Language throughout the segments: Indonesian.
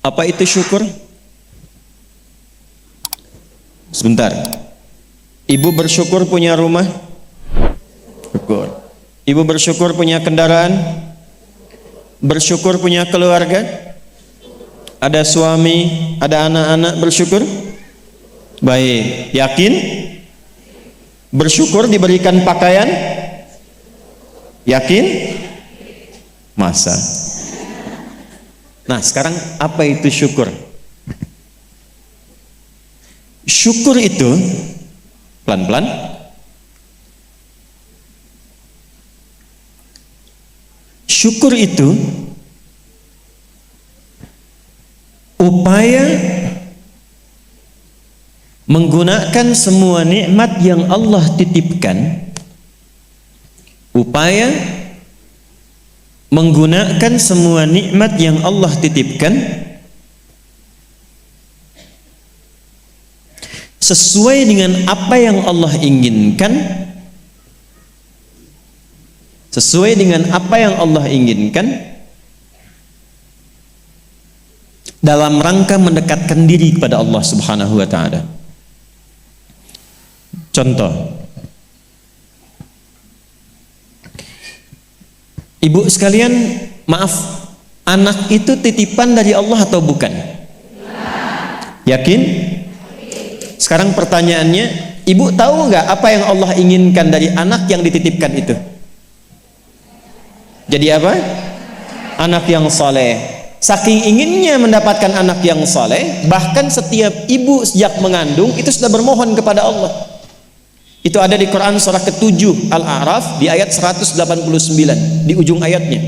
Apa itu syukur? Sebentar. Ibu bersyukur punya rumah? Syukur. Ibu bersyukur punya kendaraan? Bersyukur punya keluarga? Ada suami, ada anak-anak, bersyukur? Baik. Yakin? Bersyukur diberikan pakaian? Yakin? Masa? Nah, sekarang apa itu syukur? Syukur itu pelan-pelan. Syukur itu upaya menggunakan semua nikmat yang Allah titipkan, upaya menggunakan semua nikmat yang Allah titipkan sesuai dengan apa yang Allah inginkan, sesuai dengan apa yang Allah inginkan, dalam rangka mendekatkan diri kepada Allah Subhanahu wa taala. Contoh, ibu sekalian, maaf, anak itu titipan dari Allah atau bukan? Yakin? Sekarang pertanyaannya, ibu tahu nggak apa yang Allah inginkan dari anak yang dititipkan itu? Jadi apa? Anak yang soleh. Saking inginnya mendapatkan anak yang soleh, bahkan setiap ibu sejak mengandung itu sudah bermohon kepada Allah. Itu ada di Quran surah ke-7 Al-A'raf di ayat 189 di ujung ayatnya.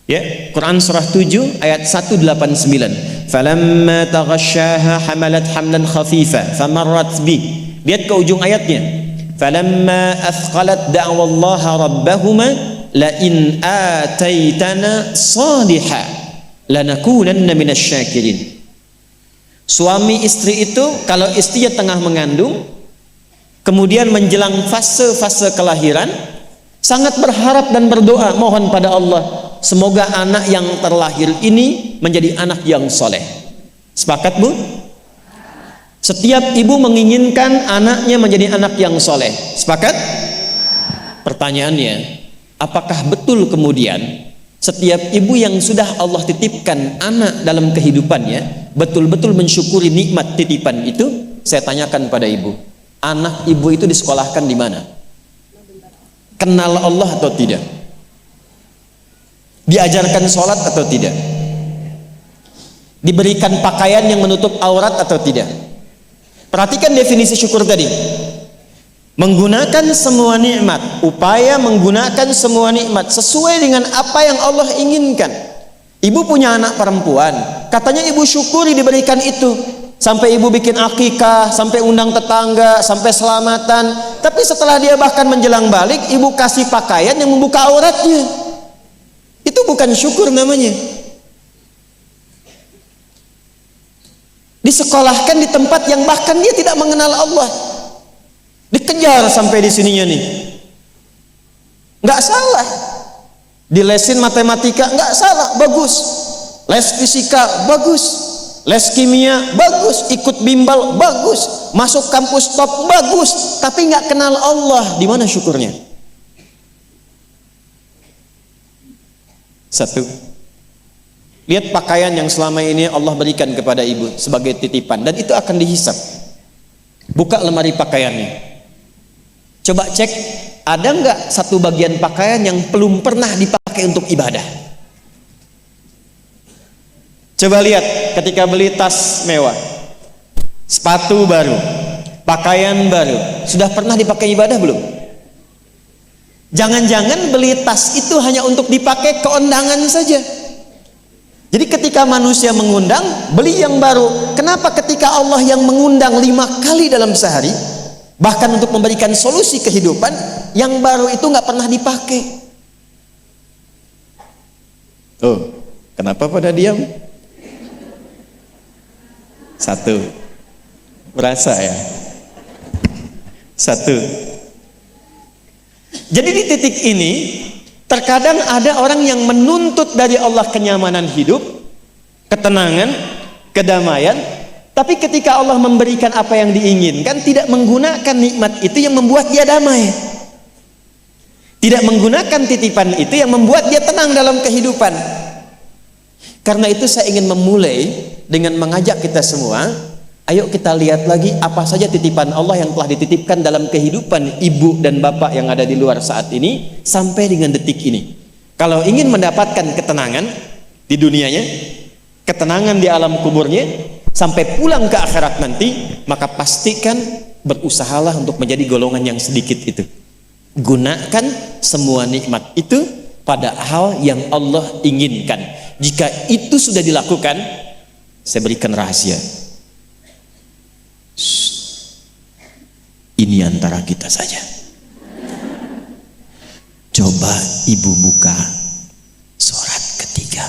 Ya, Quran surah 7 ayat 189. Falamma taghasyaha hamalat hamlan khafifa famarrat bi. Lihat ke ujung ayatnya. Falamma athqalat da'wallaha rabbahuma la in ataitana salihah lanakunanna minasyakirin. Suami istri itu kalau istrinya tengah mengandung, kemudian menjelang fase-fase kelahiran, sangat berharap dan berdoa mohon pada Allah, semoga anak yang terlahir ini menjadi anak yang soleh. Sepakat, Bu? Setiap ibu menginginkan anaknya menjadi anak yang soleh. Sepakat? Pertanyaannya, apakah betul kemudian setiap ibu yang sudah Allah titipkan anak dalam kehidupannya betul-betul mensyukuri nikmat titipan itu? Saya tanyakan pada ibu, anak ibu itu disekolahkan di mana? Kenal Allah atau tidak? Diajarkan sholat atau tidak? Diberikan pakaian yang menutup aurat atau tidak? Perhatikan definisi syukur tadi. Menggunakan semua nikmat, upaya menggunakan semua nikmat sesuai dengan apa yang Allah inginkan. Ibu punya anak perempuan, katanya ibu syukuri diberikan itu, sampai ibu bikin akikah, sampai undang tetangga, sampai selamatan. Tapi setelah dia bahkan menjelang balik, ibu kasih pakaian yang membuka auratnya. Itu bukan syukur namanya. Disekolahkan di tempat yang bahkan dia tidak mengenal Allah. Dikejar sampai di sininya nih. Nggak salah. Dilesin matematika, nggak salah, bagus. Les fisika, bagus. Les kimia, bagus. Ikut bimbel, bagus. Masuk kampus top, bagus. Tapi nggak kenal Allah, di mana syukurnya? Satu, lihat pakaian yang selama ini Allah berikan kepada ibu sebagai titipan, dan itu akan dihisap. Buka lemari pakaiannya. Coba cek, ada nggak satu bagian pakaian yang belum pernah dipakai untuk ibadah? Coba lihat ketika beli tas mewah, sepatu baru, pakaian baru, sudah pernah dipakai ibadah belum? Jangan-jangan beli tas itu hanya untuk dipakai keundangan saja. Jadi ketika manusia mengundang, beli yang baru. Kenapa ketika Allah yang mengundang 5 kali dalam sehari, bahkan untuk memberikan solusi kehidupan, yang baru itu nggak pernah dipakai? Oh, kenapa pada diam? Satu, berasa ya? Satu. Jadi di titik ini, terkadang ada orang yang menuntut dari Allah kenyamanan hidup, ketenangan, kedamaian. Tapi ketika Allah memberikan apa yang diinginkan, tidak menggunakan nikmat itu yang membuat dia damai, tidak menggunakan titipan itu yang membuat dia tenang dalam kehidupan. Karena itu saya ingin memulai dengan mengajak kita semua, ayo kita lihat lagi apa saja titipan Allah yang telah dititipkan dalam kehidupan ibu dan bapak yang ada di luar saat ini sampai dengan detik ini. Kalau ingin mendapatkan ketenangan di dunianya, ketenangan di alam kuburnya, sampai pulang ke akhirat nanti, maka pastikan berusahalah untuk menjadi golongan yang sedikit itu. Gunakan semua nikmat itu pada hal yang Allah inginkan. Jika itu sudah dilakukan, saya berikan rahasia. Ini antara kita saja. Coba ibu buka surat ketiga.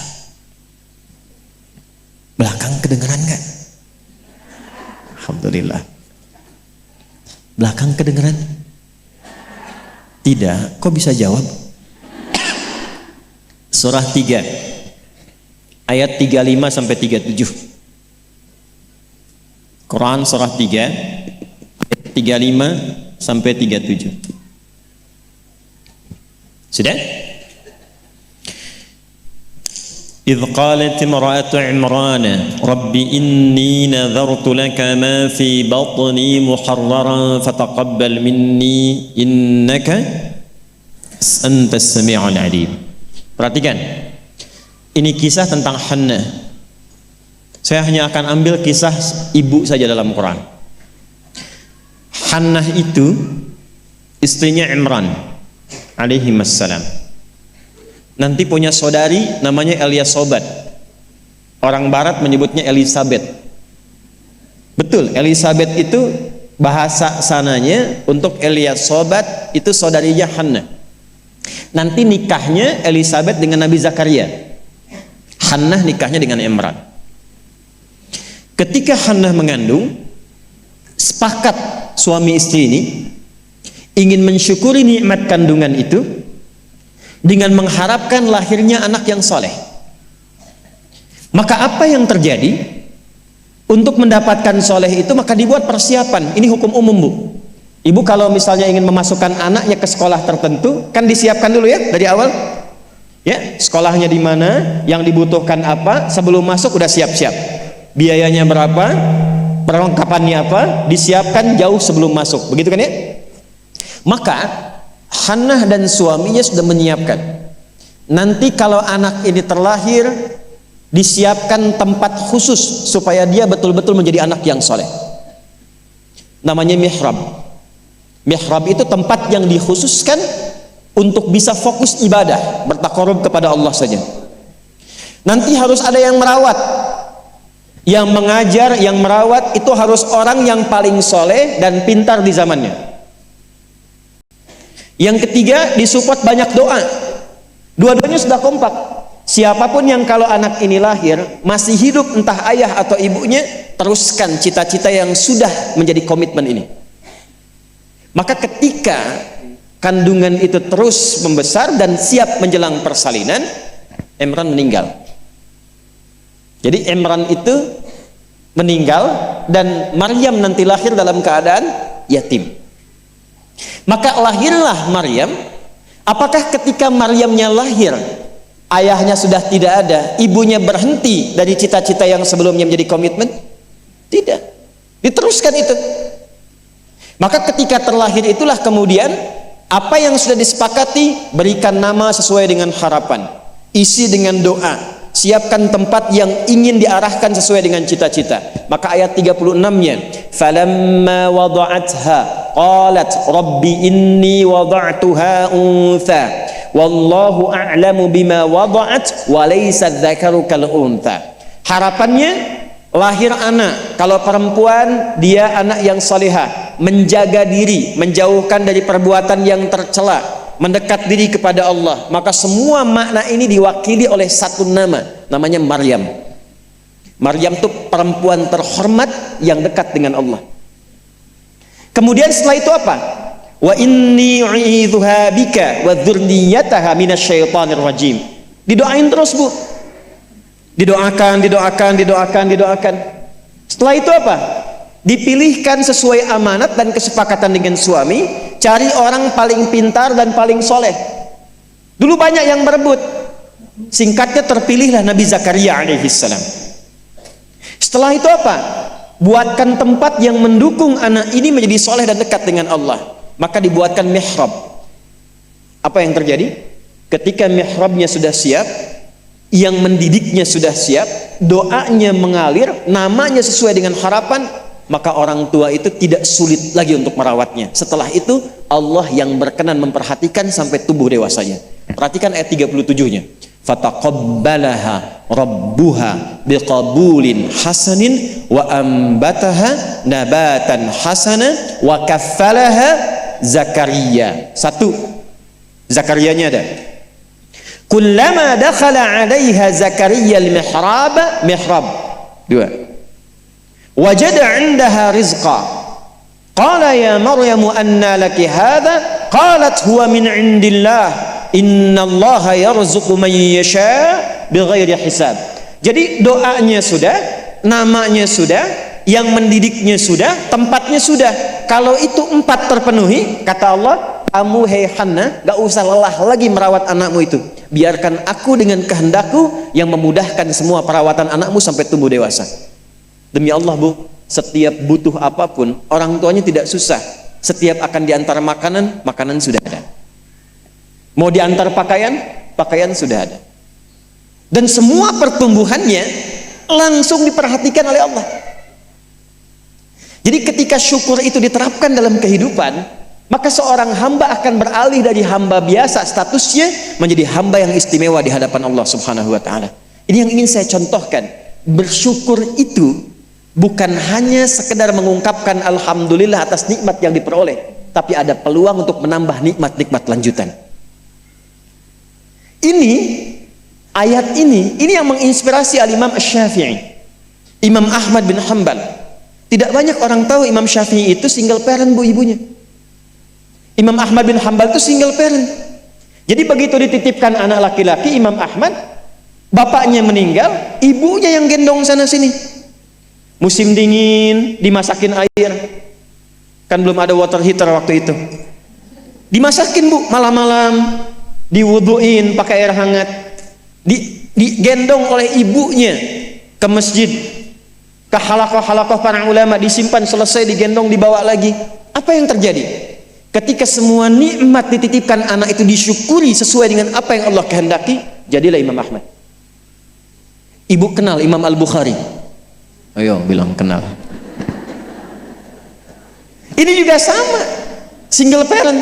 Belakang kedengeran nggak? Alhamdulillah. Belakang kedengeran? Tidak. Kok bisa jawab? Surah 3 ayat 35 sampai 37. Quran surah 3 ayat 35 sampai 37. Sudah? إذ قالت امرأة عمران رب إني نذرت لك ما في بطني محررا فتقبل مني إنك أنت السميع العليم. Perhatikan, ini kisah tentang Hannah. Saya hanya akan ambil kisah ibu saja dalam Quran. Hannah itu istrinya Imran alaihi wassalam. Nanti punya saudari namanya Eliasobat. Orang barat menyebutnya Elizabeth. Betul, Elizabeth itu bahasa sananya untuk Eliasobat itu saudarinya Hannah. Nanti nikahnya Elizabeth dengan Nabi Zakaria. Hannah nikahnya dengan Imran. Ketika Hannah mengandung, sepakat suami istri ini ingin mensyukuri nikmat kandungan itu dengan mengharapkan lahirnya anak yang soleh. Maka apa yang terjadi? Untuk mendapatkan soleh itu maka dibuat persiapan. Ini hukum umum, Bu. Ibu kalau misalnya ingin memasukkan anaknya ke sekolah tertentu, kan disiapkan dulu ya dari awal. Ya, sekolahnya di mana, yang dibutuhkan apa, sebelum masuk udah siap-siap. Biayanya berapa, perlengkapannya apa, disiapkan jauh sebelum masuk. Begitu kan ya? Maka Hannah dan suaminya sudah menyiapkan. Nanti kalau anak ini terlahir, disiapkan tempat khusus supaya dia betul-betul menjadi anak yang soleh. Namanya mihrab. Mihrab itu tempat yang dikhususkan untuk bisa fokus ibadah, bertakarub kepada Allah saja. Nanti harus ada yang merawat, yang mengajar, yang merawat itu harus orang yang paling soleh dan pintar di zamannya. Yang ketiga, disupport banyak doa. Dua-duanya sudah kompak. Siapapun yang kalau anak ini lahir masih hidup, entah ayah atau ibunya, teruskan cita-cita yang sudah menjadi komitmen ini. Maka ketika kandungan itu terus membesar dan siap menjelang persalinan, Imran meninggal. Jadi Imran itu meninggal dan Maryam nanti lahir dalam keadaan yatim. Maka lahirlah Maryam. Apakah ketika Maryamnya lahir, ayahnya sudah tidak ada, ibunya berhenti dari cita-cita yang sebelumnya menjadi komitmen? Tidak, diteruskan itu. Maka ketika terlahir itulah kemudian apa yang sudah disepakati, berikan nama sesuai dengan harapan, isi dengan doa, siapkan tempat yang ingin diarahkan sesuai dengan cita-cita. Maka ayat 36-nya, falamma wada'atha qalat rabbi inni wada'tuha untha wallahu a'lamu bima wada'at wa laysa dzakaru kal untha. Harapannya lahir anak, kalau perempuan dia anak yang salihah, menjaga diri, menjauhkan dari perbuatan yang tercela, mendekat diri kepada Allah. Maka semua makna ini diwakili oleh satu nama, namanya Maryam. Maryam itu perempuan terhormat yang dekat dengan Allah. Kemudian setelah itu apa? Wa inni u'idzuha bika wa dzurriyyataha minasyaitonir rajim. Didoain terus, Bu. Didoakan. Setelah itu apa? Dipilihkan sesuai amanat dan kesepakatan dengan suami, cari orang paling pintar dan paling soleh. Dulu banyak yang berebut. Singkatnya terpilihlah Nabi Zakaria alaihissalam. Setelah itu apa? Buatkan tempat yang mendukung anak ini menjadi soleh dan dekat dengan Allah. Maka dibuatkan mihrab. Apa yang terjadi? Ketika mihrabnya sudah siap, yang mendidiknya sudah siap, doanya mengalir, namanya sesuai dengan harapan, maka orang tua itu tidak sulit lagi untuk merawatnya. Setelah itu Allah yang berkenan memperhatikan sampai tumbuh dewasanya. Perhatikan ayat 37-nya. Fataqabbalaha rabbuha biqabulin hasanin wa ambataha nabatan hasana wa kaffalaha Zakaria. Satu, Zakariyanya ada. Kullama dakhala 'alaiha Zakaria al-mihrab. Dua. Wajada 'indaha rizqa. Qala ya Maryam anna laki hadha? Qalat huwa min 'indillah. Innallaha yarzuqu man yasha bighairi hisab. Jadi doanya sudah, namanya sudah, yang mendidiknya sudah, tempatnya sudah. Kalau itu 4 terpenuhi, kata Allah, kamu hei Hannah, gak usah lelah lagi merawat anakmu itu. Biarkan aku dengan kehendakku yang memudahkan semua perawatan anakmu sampai tumbuh dewasa. Demi Allah bu, setiap butuh apapun, orang tuanya tidak susah. Setiap akan diantar makanan, makanan sudah ada. Mau diantar pakaian, pakaian sudah ada. Dan semua pertumbuhannya langsung diperhatikan oleh Allah. Jadi ketika syukur itu diterapkan dalam kehidupan, maka seorang hamba akan beralih dari hamba biasa statusnya menjadi hamba yang istimewa di hadapan Allah Subhanahu wa taala. Ini yang ingin saya contohkan. Bersyukur itu bukan hanya sekedar mengungkapkan alhamdulillah atas nikmat yang diperoleh, tapi ada peluang untuk menambah nikmat-nikmat lanjutan. Ini ayat ini yang menginspirasi Al-Imam Asy-Syafi'i, Imam Ahmad bin Hanbal. Tidak banyak orang tahu Imam Syafi'i itu single parent bu ibunya. Imam Ahmad bin Hanbal itu single parent. Jadi begitu dititipkan anak laki-laki Imam Ahmad, bapaknya meninggal, ibunya yang gendong sana sini. Musim dingin dimasakin air, kan belum ada water heater waktu itu. Dimasakin bu malam-malam, diwuduin pakai air hangat, digendong oleh ibunya ke masjid, ke halakoh-halakoh para ulama, disimpan, selesai digendong dibawa lagi. Apa yang terjadi? Ketika semua nikmat dititipkan anak itu disyukuri sesuai dengan apa yang Allah kehendaki, jadilah Imam Ahmad. Ibu kenal Imam Al-Bukhari? Ayo bilang kenal. Ini juga sama, single parent.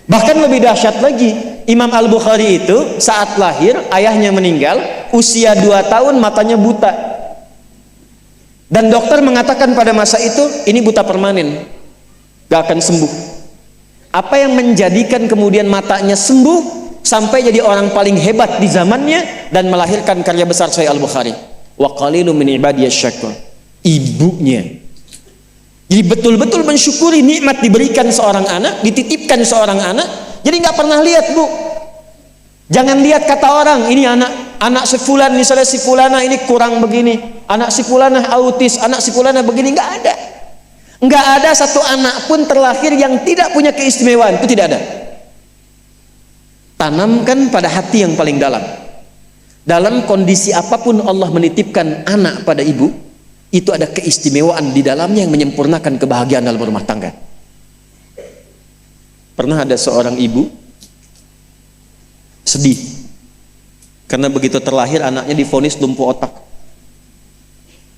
Bahkan lebih dahsyat lagi, Imam Al-Bukhari itu saat lahir ayahnya meninggal, usia 2 tahun, matanya buta. Dan dokter mengatakan pada masa itu, ini buta permanen, gak akan sembuh. Apa yang menjadikan kemudian matanya sembuh sampai jadi orang paling hebat di zamannya dan melahirkan karya besar Sahih Al-Bukhari? Wa qalilun min ibadiyasy syakur. Ibunya. Jadi betul-betul mensyukuri nikmat diberikan seorang anak, dititipkan seorang anak. Jadi nggak pernah lihat bu. Jangan lihat kata orang, ini anak si fulan, misalnya si fulana ini kurang begini, anak si fulana autis, anak si fulana begini. Nggak ada. Nggak ada satu anak pun terlahir yang tidak punya keistimewaan, itu tidak ada. Tanamkan pada hati yang paling dalam. Dalam kondisi apapun Allah menitipkan anak pada ibu, itu ada keistimewaan di dalamnya yang menyempurnakan kebahagiaan dalam rumah tangga. Pernah ada seorang ibu sedih karena begitu terlahir anaknya divonis lumpuh otak,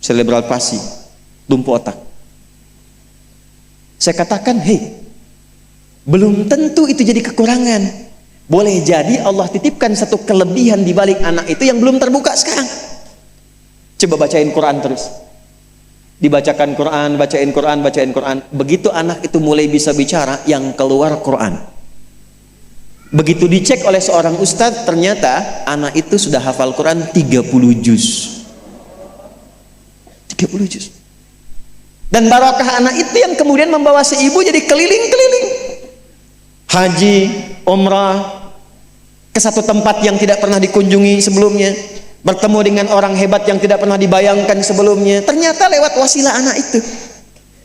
cerebral palsy, lumpuh otak. Saya katakan, hei, belum tentu itu jadi kekurangan. Boleh jadi Allah titipkan satu kelebihan di balik anak itu yang belum terbuka sekarang. Coba bacain Quran terus. Dibacakan Quran, bacain Quran, bacain Quran. Begitu anak itu mulai bisa bicara, yang keluar Quran. Begitu dicek oleh seorang ustadz, ternyata anak itu sudah hafal Quran 30 juz. 30 juz. Dan barakah anak itu yang kemudian membawa si ibu jadi keliling-keliling. Haji, umrah, ke satu tempat yang tidak pernah dikunjungi sebelumnya. bertemu dengan orang hebat yang tidak pernah dibayangkan sebelumnya, ternyata lewat wasilah anak itu.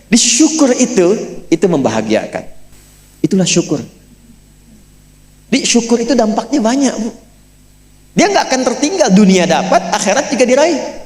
Disyukur itu membahagiakan. Itulah syukur. Syukur itu dampaknya banyak, Bu. Dia nggak akan tertinggal, dunia dapat, akhirat juga diraih.